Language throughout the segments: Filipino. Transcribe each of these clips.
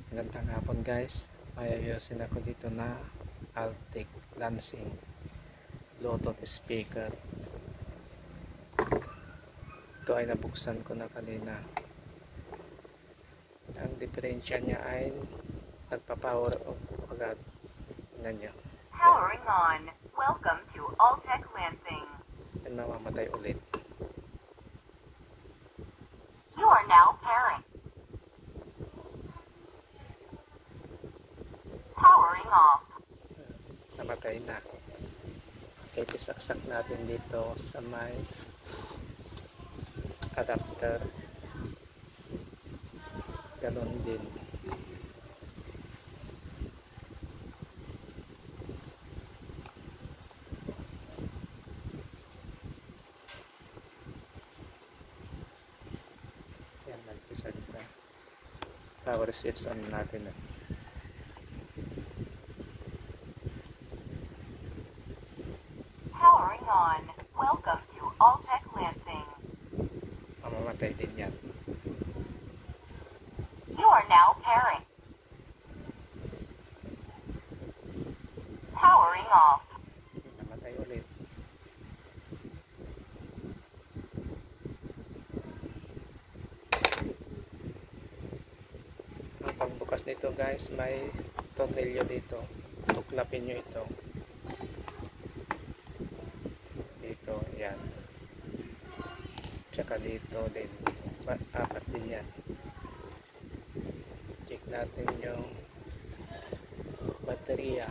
Magandang hapon guys, may ayusin ako dito na Altec Lansing Bluetooth speaker. Ito ay nabuksan ko na kanina. Ang diferensya niya ay nagpa-power off agad. Tingnan nyo. Powering on. Welcome to Altec Lansing. Yan, mamamatay ulit. You are now pairing. Powering off. Namatay na. Itisaksak natin dito sa may adapter. Ganon din. Yan, nag-charge na. Power switch on natin. Powering on. Welcome to Altec Lansing. Mamamatay din yan. You are now pairing. Powering off. Namatay ulit. Ang pagbukas nito guys, may tornilyo dito. Tuklapin nyo ito. Dito, yan. Tsaka dito din. Apat din yan. Check natin yung baterya.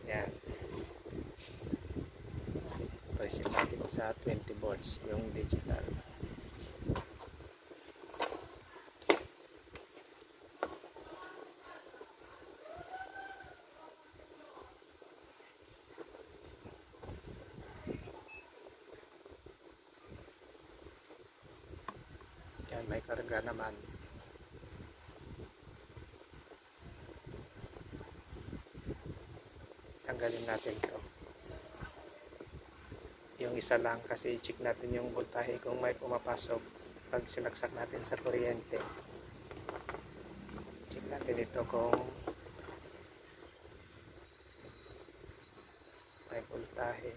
Yan. Ito isin natin sa 20 volts yung digital. Yan, may karga naman. Tanggalin natin to. Yung isa lang kasi i-check natin yung voltahe kung may pumapasok pag sinaksak natin sa kuryente. Check natin ito kung may voltahe.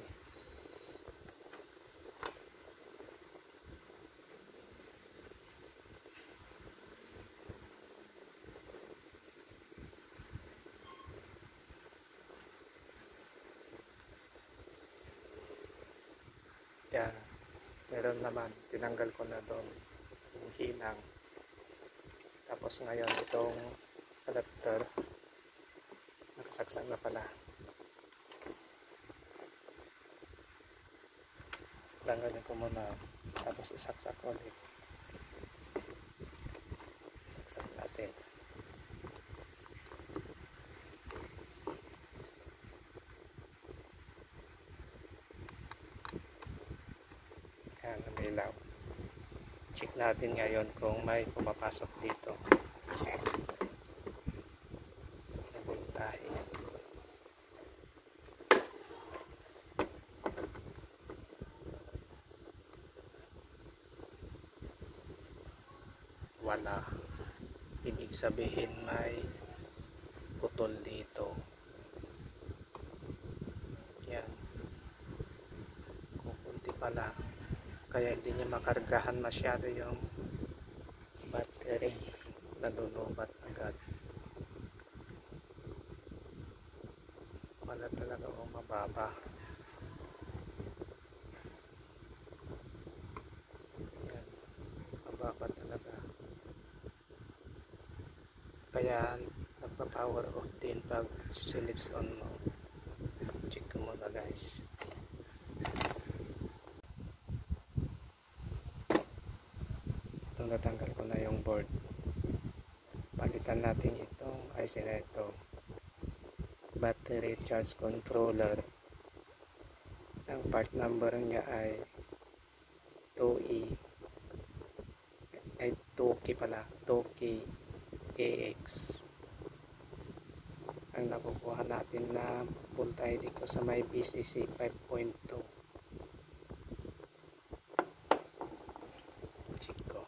Yan, meron naman, tinanggal ko na doon yung hinang. Tapos ngayon itong adapter nakasaksak na pala. Tanggalin ko muna, tapos isaksak ulit. Isaksak natin. Yan, umilaw. Check natin ngayon kung may pumapasok dito. May voltahe. Wala. Ibig sabihin may putol dito. Yan. Kukunti pala. Kaya hindi niya makargahan masyado yung battery. Nalulubat agad. Wala talaga o mababa. Yan. Mababa talaga. Kaya nagpa-power off din pag switch on mo. Check ko muna guys. Ito, natanggal ko na yung board. Palitan natin itong IC na ito. Battery charge controller. Ang part number niya ay 2E. Ay 2K pala. 2K AX. Ang nakukuha natin na voltahe dito sa may VCC 5.2. Check ko.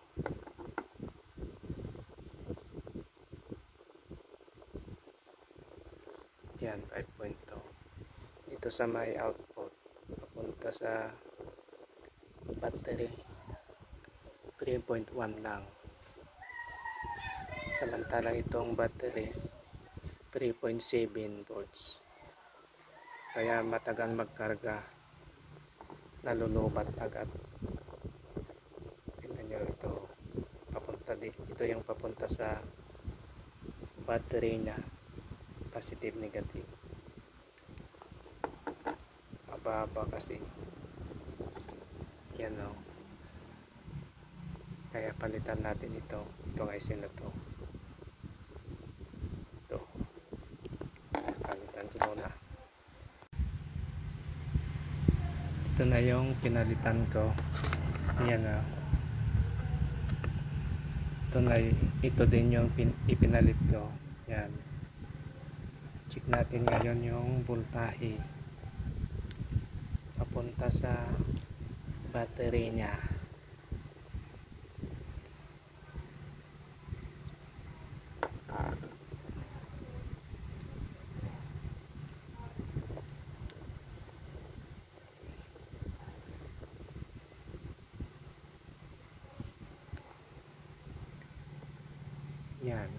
Yan, 5.2. Dito sa may output, papunta sa battery, 3.1 lang. Samantalang itong battery, 3.7 volts. Kaya matagal magkarga, nalulubat agad. Tingnan nyo ito, ito yung papunta sa battery nya, positive negative. Mababa kasi yan o. Kaya palitan natin itong IC na to. Ito, palitan ko muna. Ito na yung pinalitan ko. Yan o. Ito din yung ipinalit ko. Yan. Check natin ngayon yung voltahe papunta sa battery nya. Yan,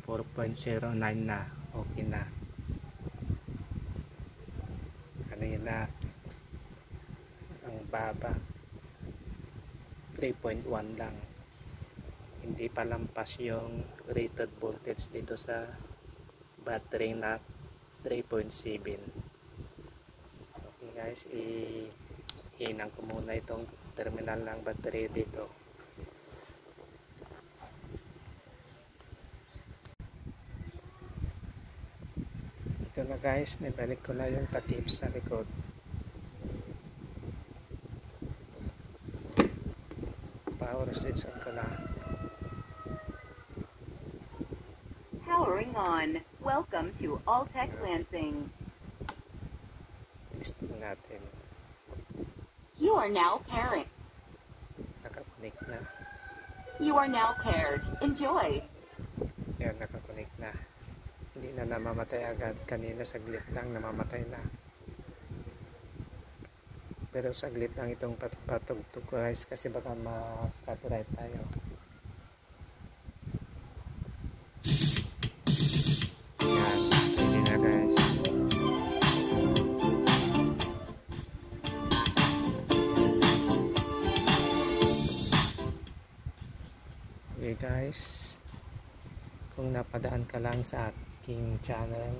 4.09 na, okay na. Kanina ang baba 3.1 lang, hindi pa lampas yung rated voltage dito sa battery na 3.7. Okay guys, ihinang ko muna itong terminal ng battery dito. Ito na guys, nabalik ko na yung takip sa likod. Power switch on ko na. Powering on. Welcome to Altec Lansing. Testing natin. You are now pairing. Nakakonek na. You are now paired. Enjoy. Yan, nakakonek na. Hindi na namamatay agad. Kanina saglit lang namamatay na. Pero saglit lang itong patugtog guys, kasi baka ma-copyright tayo. Yan, hindi na guys. Okay guys, kung napadaan ka lang sa aking channel,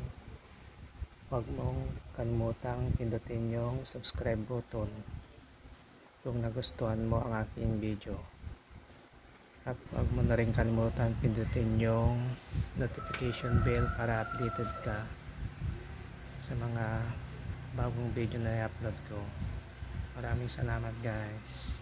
huwag mong kalimutang pindutin yung subscribe button kung nagustuhan mo ang aking video, at huwag mo na rin kalimutan pindutin yung notification bell para updated ka sa mga bagong video na i-upload ko. Maraming salamat guys.